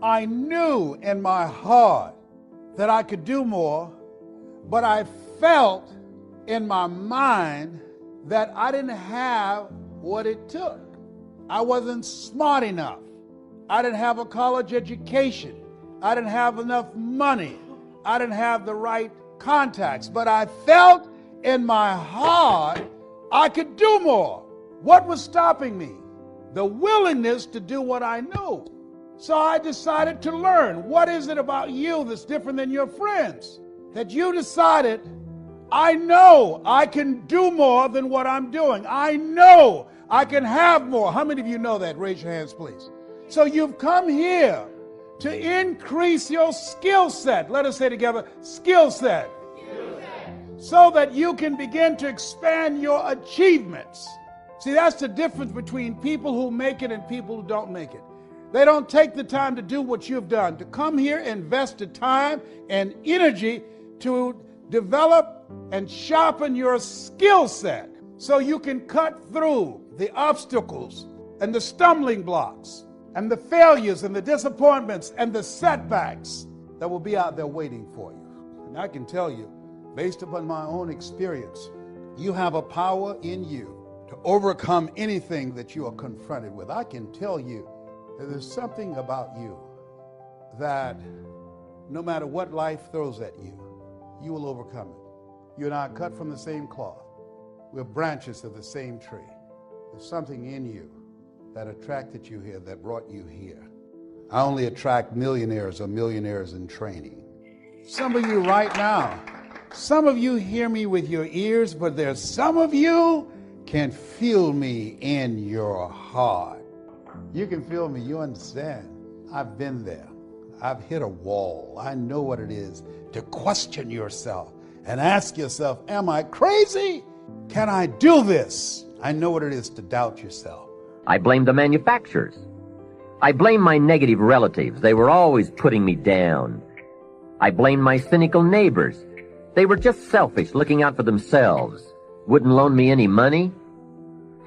I knew in my heart that I could do more, but I felt in my mind that I didn't have what it took. I wasn't smart enough. I didn't have a college education. I didn't have enough money. I didn't have the right contacts, but I felt in my heart I could do more. What was stopping me? The willingness to do what I knew. So I decided to learn. What is it about you that's different than your friends? That you decided, I know I can do more than what I'm doing. I know I can have more. How many of you know that? Raise your hands, please. So you've come here to increase your skill set. Let us say together, skill set. So that you can begin to expand your achievements. See, that's the difference between people who make it and people who don't make it. They don't take the time to do what you've done, to come here, invest the time and energy to develop and sharpen your skill set so you can cut through the obstacles and the stumbling blocks and the failures and the disappointments and the setbacks that will be out there waiting for you. And I can tell you, based upon my own experience, you have a power in you to overcome anything that you are confronted with. I can tell you that there's something about you that no matter what life throws at you, you will overcome it. You and I are cut from the same cloth. We're branches of the same tree. There's something in you that attracted you here, that brought you here. I only attract millionaires or millionaires in training. Some of you right now, some of you hear me with your ears, but there's some of you can feel me in your heart. You can feel me, you understand. I've been there. I've hit a wall. I know what it is to question yourself and ask yourself, am I crazy? Can I do this? I know what it is to doubt yourself. I blame the manufacturers. I blame my negative relatives. They were always putting me down. I blame my cynical neighbors. They were just selfish, looking out for themselves. Wouldn't loan me any money.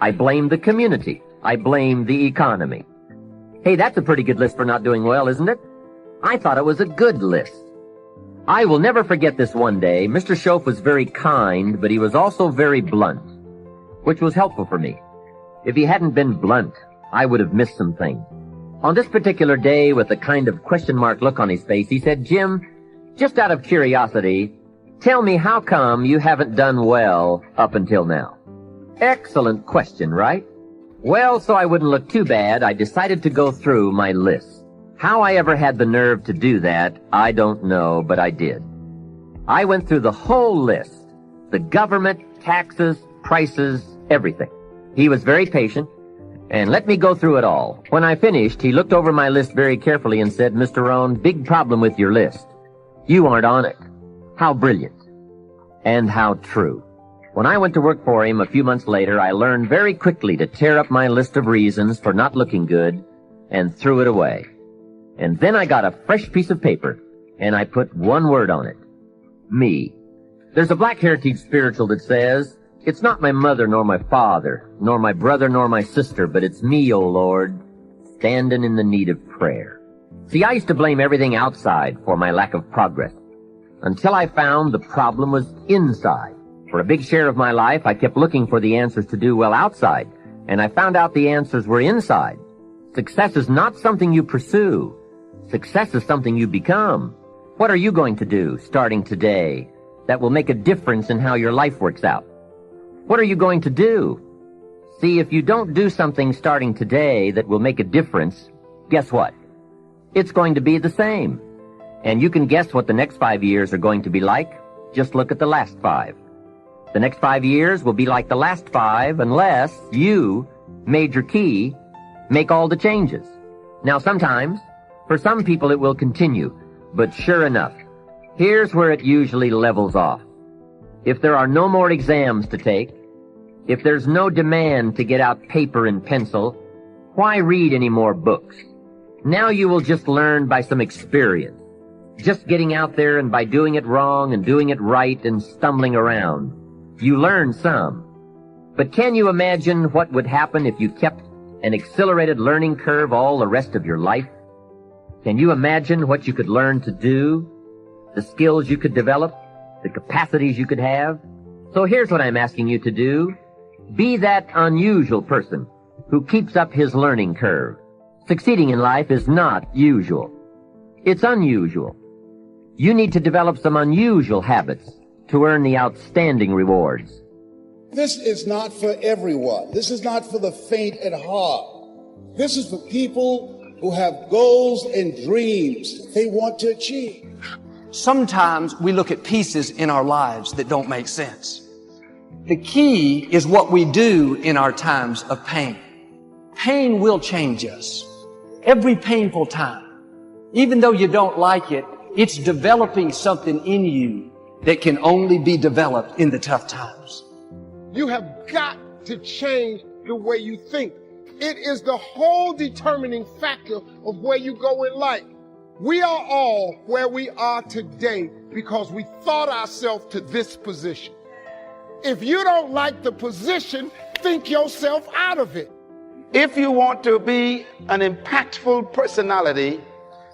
I blame the community. I blame the economy. Hey, that's a pretty good list for not doing well, isn't it? I thought it was a good list. I will never forget this one day. Mr. Schoaf was very kind, but he was also very blunt, which was helpful for me. If he hadn't been blunt, I would have missed some things. On this particular day, with a kind of question mark look on his face, he said, Jim, just out of curiosity, tell me how come you haven't done well up until now? Excellent question, right? Well, so I wouldn't look too bad, I decided to go through my list. How I ever had the nerve to do that, I don't know, but I did. I went through the whole list. The government, taxes, prices, everything. He was very patient and let me go through it all. When I finished, he looked over my list very carefully and said, Mr. Rohn, big problem with your list. You aren't on it. How brilliant. And how true. When I went to work for him a few months later, I learned very quickly to tear up my list of reasons for not looking good and threw it away. And then I got a fresh piece of paper and I put one word on it. Me. There's a Black Heritage spiritual that says, it's not my mother nor my father, nor my brother nor my sister, but it's me, O Lord, standing in the need of prayer. See, I used to blame everything outside for my lack of progress, until I found the problem was inside. For a big share of my life, I kept looking for the answers to do well outside, and I found out the answers were inside. Success is not something you pursue. Success is something you become. What are you going to do starting today that will make a difference in how your life works out? What are you going to do? See, if you don't do something starting today that will make a difference, guess what? It's going to be the same. And you can guess what the next 5 years are going to be like. Just look at the last 5. The next 5 years will be like the last 5 unless you, Major Key, make all the changes. Now sometimes, for some people it will continue, but sure enough, here's where it usually levels off. If there are no more exams to take, if there's no demand to get out paper and pencil, why read any more books? Now you will just learn by some experience, just getting out there and by doing it wrong and doing it right and stumbling around. You learn some. But can you imagine what would happen if you kept an accelerated learning curve all the rest of your life? Can you imagine what you could learn to do, the skills you could develop, the capacities you could have? So here's what I'm asking you to do. Be that unusual person who keeps up his learning curve. Succeeding in life is not usual. It's unusual. You need to develop some unusual habits to earn the outstanding rewards. This is not for everyone. This is not for the faint at heart. This is for people who have goals and dreams they want to achieve. Sometimes we look at pieces in our lives that don't make sense. The key is what we do in our times of pain. Pain will change us. Every painful time, even though you don't like it, it's developing something in you that can only be developed in the tough times. You have got to change the way you think. It is the whole determining factor of where you go in life. We are all where we are today because we thought ourselves to this position. If you don't like the position, think yourself out of it. If you want to be an impactful personality,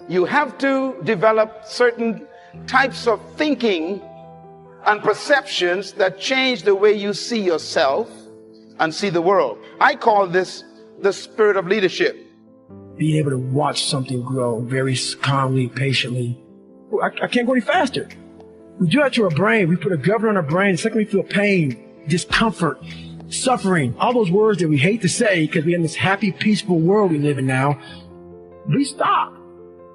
you have to develop certain types of thinking and perceptions that change the way you see yourself and see the world. I call this the spirit of leadership. Being able to watch something grow very calmly, patiently. I can't go any faster. We do that to our brain. We put a governor on our brain. The second we feel pain, discomfort, suffering, all those words that we hate to say because we're in this happy, peaceful world we live in now, we stop.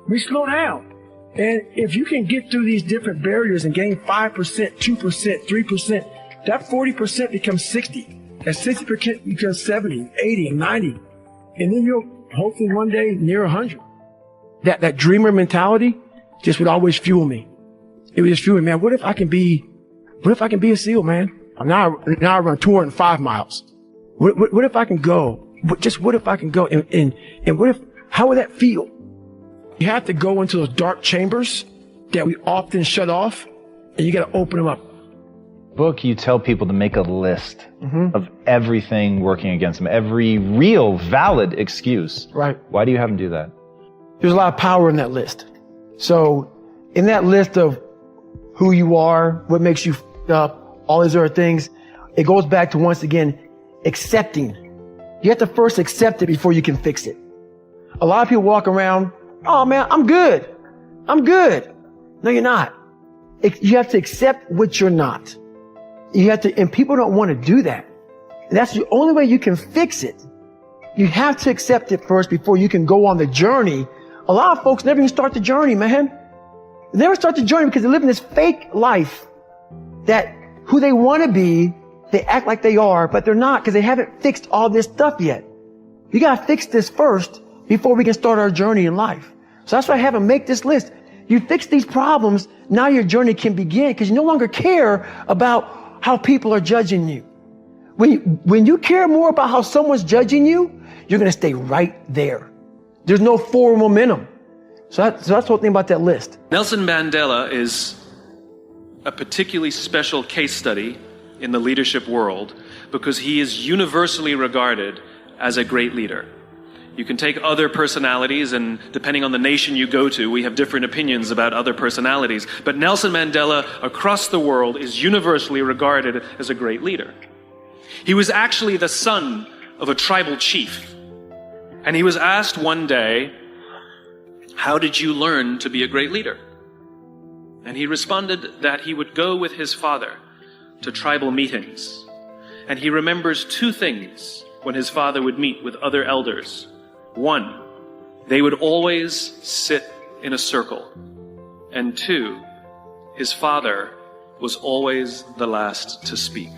We slow down. And if you can get through these different barriers and gain 5%, 2%, 3%, that 40% becomes 60. That 60% becomes 70, 80, 90. And then you'll hopefully one day near 100. That dreamer mentality just would always fuel me. It would just fuel me, man. What if I can be a SEAL, man? Now I run 205 miles. What if I can go? What if I can go? And how would that feel? You have to go into those dark chambers that we often shut off, and you got to open them up. Book, you tell people to make a list of everything working against them, every real, valid excuse. Right. Why do you have them do that? There's a lot of power in that list. So in that list of who you are, what makes you up, all these other things, it goes back to, once again, accepting. You have to first accept it before you can fix it. A lot of people walk around, oh man, I'm good. I'm good. No, you're not. You have to accept what you're not. You have to, and people don't want to do that. And that's the only way you can fix it. You have to accept it first before you can go on the journey. A lot of folks never even start the journey, man. They never start the journey because they live in this fake life that who they want to be, they act like they are, but they're not because they haven't fixed all this stuff yet. You got to fix this first before we can start our journey in life. So that's why I have them make this list. You fix these problems, now your journey can begin because you no longer care about how people are judging you. When you care more about how someone's judging you, you're going to stay right there. There's no forward momentum. So that's the whole thing about that list. Nelson Mandela is a particularly special case study in the leadership world because he is universally regarded as a great leader. You can take other personalities, and depending on the nation you go to, we have different opinions about other personalities. But Nelson Mandela, across the world, is universally regarded as a great leader. He was actually the son of a tribal chief. And he was asked one day, how did you learn to be a great leader? And he responded that he would go with his father to tribal meetings. And he remembers two things when his father would meet with other elders. One, they would always sit in a circle. And two, his father was always the last to speak.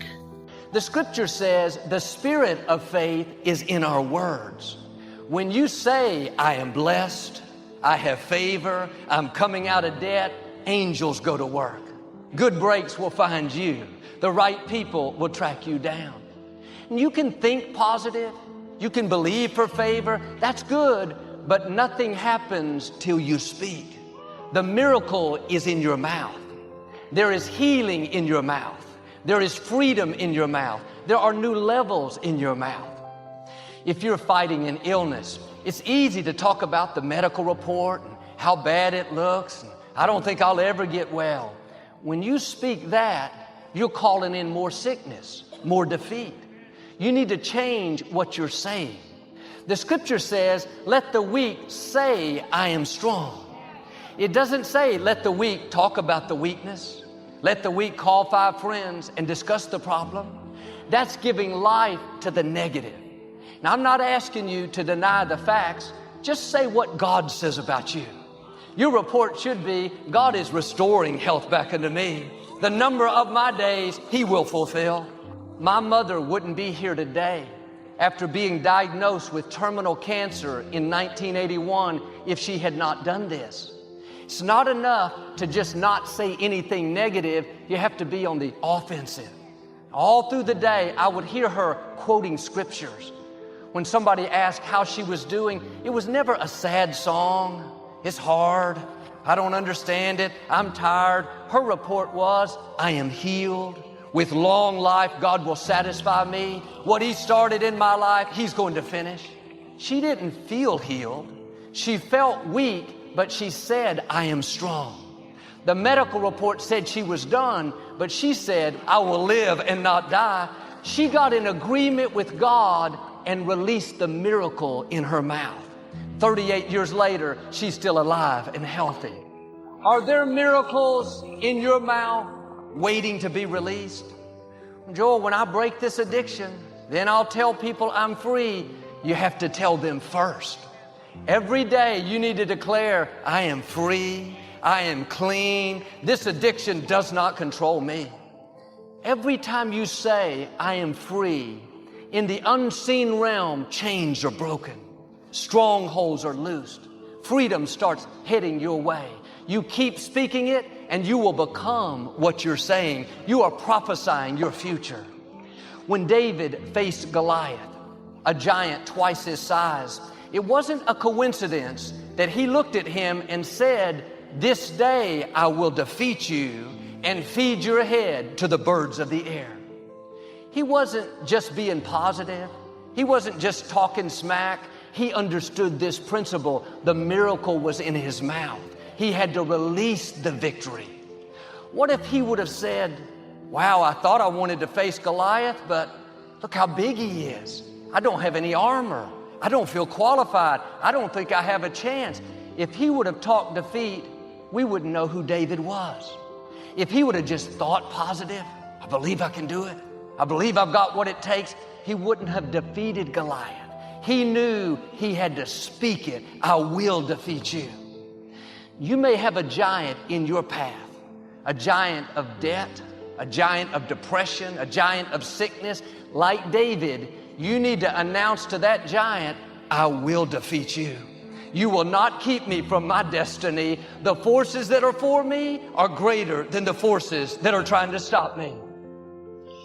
The scripture says the spirit of faith is in our words. When you say, I am blessed, I have favor, I'm coming out of debt, angels go to work. Good breaks will find you. The right people will track you down. And you can think positive. You can believe for favor. That's good, but nothing happens till you speak. The miracle is in your mouth. There is healing in your mouth. There is freedom in your mouth. There are new levels in your mouth. If you're fighting an illness, it's easy to talk about the medical report how bad it looks. And I don't think I'll ever get well. When you speak that, you're calling in more sickness, more defeat. You need to change what you're saying. The scripture says, let the weak say, I am strong. It doesn't say, let the weak talk about the weakness. Let the weak call 5 friends and discuss the problem. That's giving life to the negative. Now, I'm not asking you to deny the facts. Just say what God says about you. Your report should be, God is restoring health back into me. The number of my days He will fulfill. My mother wouldn't be here today after being diagnosed with terminal cancer in 1981 if she had not done this. It's not enough to just not say anything negative. You have to be on the offensive. All through the day, I would hear her quoting scriptures. When somebody asked how she was doing, it was never a sad song. It's hard. I don't understand it. I'm tired. Her report was, I am healed. With long life, God will satisfy me. What He started in my life, He's going to finish. She didn't feel healed. She felt weak, but she said, I am strong. The medical report said she was done, but she said, I will live and not die. She got in agreement with God and released the miracle in her mouth. 38 years later, she's still alive and healthy. Are there miracles in your mouth waiting to be released? Joel, when I break this addiction, then I'll tell people I'm free. You have to tell them first. Every day you need to declare, I am free, I am clean, this addiction does not control me. Every time you say, I am free, in the unseen realm, chains are broken, strongholds are loosed, freedom starts heading your way. You keep speaking it, and you will become what you're saying. You are prophesying your future. When David faced Goliath, a giant twice his size, it wasn't a coincidence that he looked at him and said, this day I will defeat you and feed your head to the birds of the air. He wasn't just being positive. He wasn't just talking smack. He understood this principle. The miracle was in his mouth. He had to release the victory. What if he would have said, wow, I thought I wanted to face Goliath, but look how big he is. I don't have any armor. I don't feel qualified. I don't think I have a chance. If he would have talked defeat, we wouldn't know who David was. If he would have just thought positive, I believe I can do it. I believe I've got what it takes, he wouldn't have defeated Goliath. He knew he had to speak it. I will defeat you. You may have a giant in your path, a giant of debt, a giant of depression, a giant of sickness. Like David, you need to announce to that giant, I will defeat you. You will not keep me from my destiny. The forces that are for me are greater than the forces that are trying to stop me.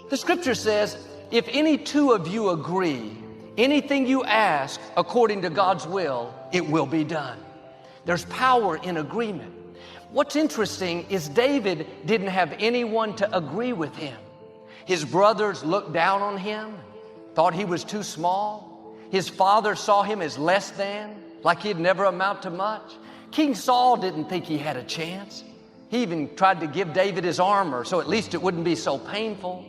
The scripture says, if any two of you agree, anything you ask according to God's will, it will be done. There's power in agreement. What's interesting is David didn't have anyone to agree with him. His brothers looked down on him, thought he was too small. His father saw him as less than, like he'd never amount to much. King Saul didn't think he had a chance. He even tried to give David his armor, so at least it wouldn't be so painful.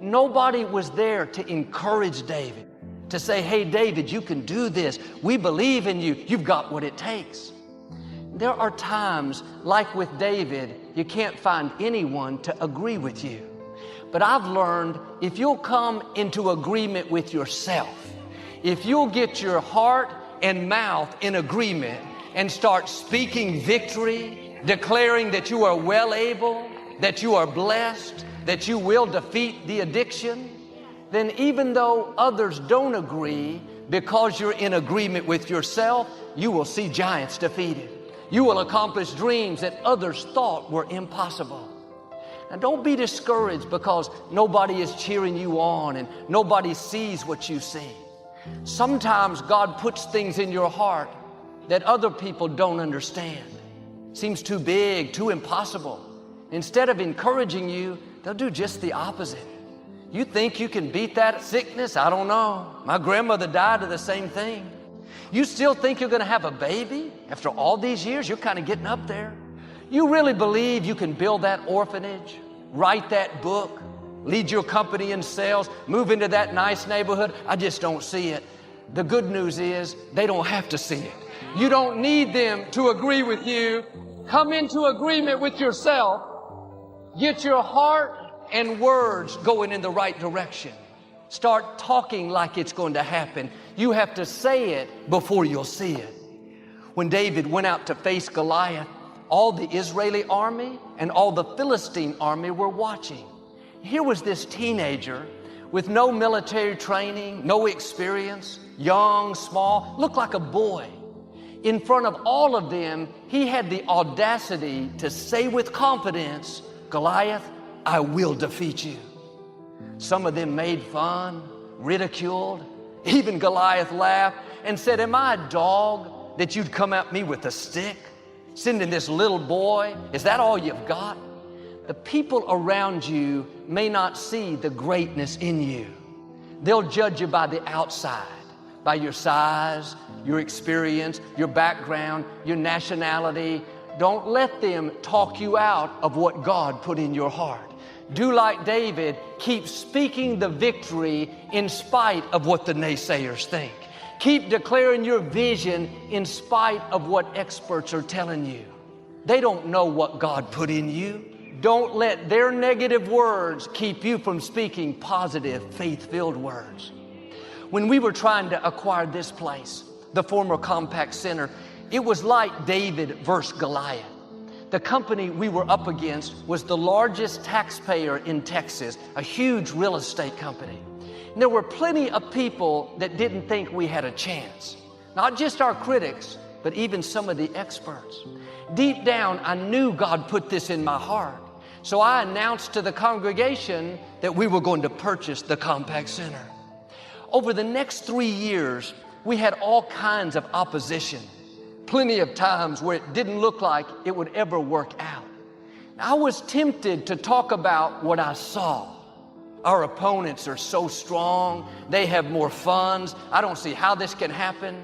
Nobody was there to encourage David, to say, hey, David, you can do this. We believe in you. You've got what it takes. There are times, like with David, you can't find anyone to agree with you. But I've learned if you'll come into agreement with yourself, if you'll get your heart and mouth in agreement and start speaking victory, declaring that you are well able, that you are blessed, that you will defeat the addiction, then even though others don't agree, because you're in agreement with yourself, you will see giants defeated. You will accomplish dreams that others thought were impossible. Now, don't be discouraged because nobody is cheering you on and nobody sees what you see. Sometimes God puts things in your heart that other people don't understand. Seems too big, too impossible. Instead of encouraging you, they'll do just the opposite. You think you can beat that sickness? I don't know. My grandmother died of the same thing. You still think you're going to have a baby? After all these years, you're kind of getting up there. You really believe you can build that orphanage, write that book, lead your company in sales, move into that nice neighborhood? I just don't see it. The good news is they don't have to see it. You don't need them to agree with you. Come into agreement with yourself. Get your heart and words going in the right direction. Start talking like it's going to happen. You have to say it before you'll see it. When David went out to face Goliath, all the Israeli army and all the Philistine army were watching. Here was this teenager with no military training, no experience, young, small, looked like a boy. In front of all of them, he had the audacity to say with confidence, Goliath, I will defeat you. Some of them made fun, ridiculed. Even Goliath laughed and said, am I a dog that you'd come at me with a stick? Sending this little boy, is that all you've got? The people around you may not see the greatness in you. They'll judge you by the outside, by your size, your experience, your background, your nationality. Don't let them talk you out of what God put in your heart. Do like David, keep speaking the victory in spite of what the naysayers think. Keep declaring your vision in spite of what experts are telling you. They don't know what God put in you. Don't let their negative words keep you from speaking positive, faith-filled words. When we were trying to acquire this place, the former Compaq Center, it was like David versus Goliath. The company we were up against was the largest taxpayer in Texas, a huge real estate company. And there were plenty of people that didn't think we had a chance. Not just our critics, but even some of the experts. Deep down, I knew God put this in my heart. So I announced to the congregation that we were going to purchase the Compaq Center. Over the next 3 years, we had all kinds of opposition. Plenty of times where it didn't look like it would ever work out. I was tempted to talk about what I saw. Our opponents are so strong. They have more funds. I don't see how this can happen.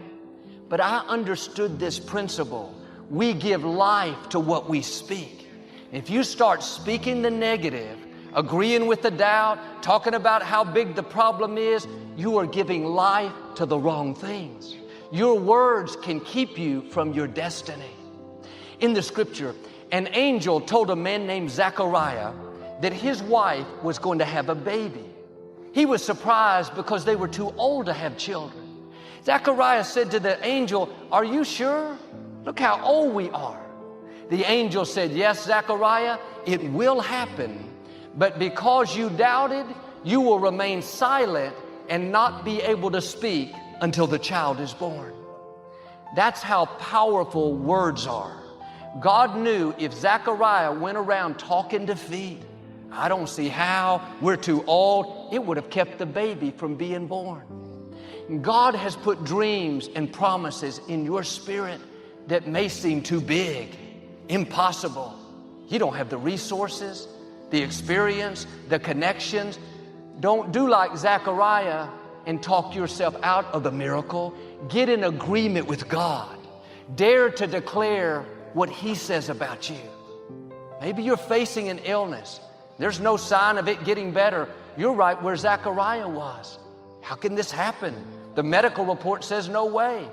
But I understood this principle. We give life to what we speak. If you start speaking the negative, agreeing with the doubt, talking about how big the problem is, you are giving life to the wrong things. Your words can keep you from your destiny. In the scripture, an angel told a man named Zechariah that his wife was going to have a baby. He was surprised because they were too old to have children. Zechariah said to the angel, are you sure? Look how old we are. The angel said, yes, Zechariah, it will happen. But because you doubted, you will remain silent and not be able to speak until the child is born. That's how powerful words are. God knew if Zechariah went around talking defeat, I don't see how, we're too old, it would have kept the baby from being born. God has put dreams and promises in your spirit that may seem too big, impossible. You don't have the resources, the experience, the connections. Don't do like Zechariah and talk yourself out of the miracle. Get in agreement with God. Dare to declare what He says about you. Maybe you're facing an illness. There's no sign of it getting better. You're right where Zechariah was. How can this happen? The medical report says no way.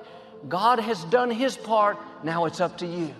God has done His part. Now it's up to you.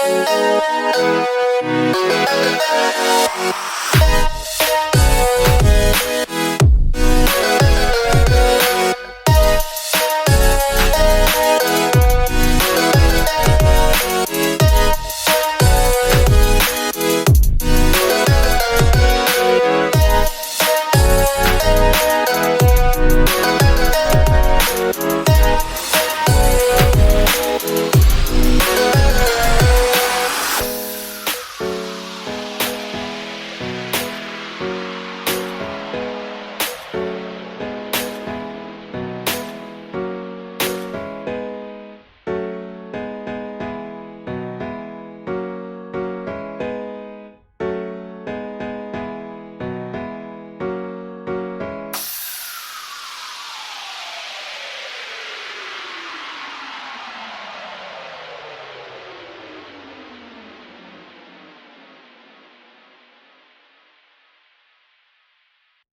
you.